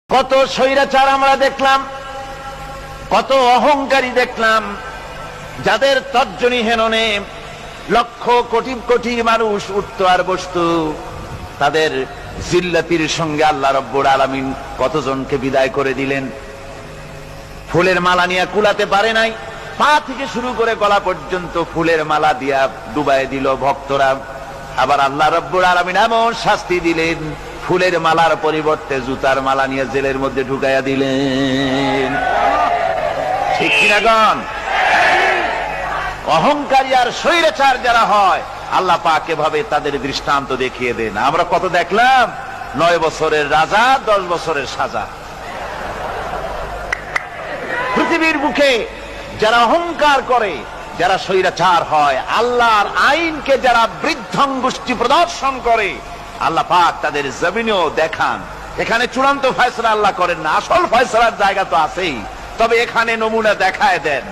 কত স্বৈরাচার আমরা দেখলাম, কত অহংকারী দেখলাম, যাদের তর্জনী হেননে লক্ষ কোটি কোটি মানুষ উঠত আর বসত। তাদের জিল্লাতির সঙ্গে আল্লাহ রব্বুল আলামিন কতজনকে বিদায় করে দিলেন। ফুলের মালা নিয়ে কুলাতে পারে নাই, পা থেকে শুরু করে গলা পর্যন্ত ফুলের মালা দিয়া ডুবাই দিল ভক্তরা। আবার আল্লাহ রব্বুল আলামিন এমন শাস্তি দিলেন, ফুলের মালার পরিবর্তে জুতার মালা নিয়ে জেলের মধ্যে ঢুকাইয়া দিলেন। ঠিক কিনা গণ? অহংকারী আর স্বৈরাচার যারা হয়, আল্লাহ পাক এভাবে তাদের দৃষ্টান্ত দেখিয়ে দেন। আমরা কত দেখলাম, 9 বছরের রাজা 10 বছরের সাজা। পৃথিবীর বুকে যারা অহংকার করে, যারা স্বৈরাচার হয়, আল্লাহর আইনকে যারা বৃদ্ধঙ্গুষ্টি প্রদর্শন করে, আল্লাহ পাক তাদের জমিনেও দেখান। এখানে চূড়ান্ত ফয়সালা আল্লাহ করেন না, আসল ফয়সালার জায়গা তো আছেই, তবে এখানে নমুনা দেখায় দেন।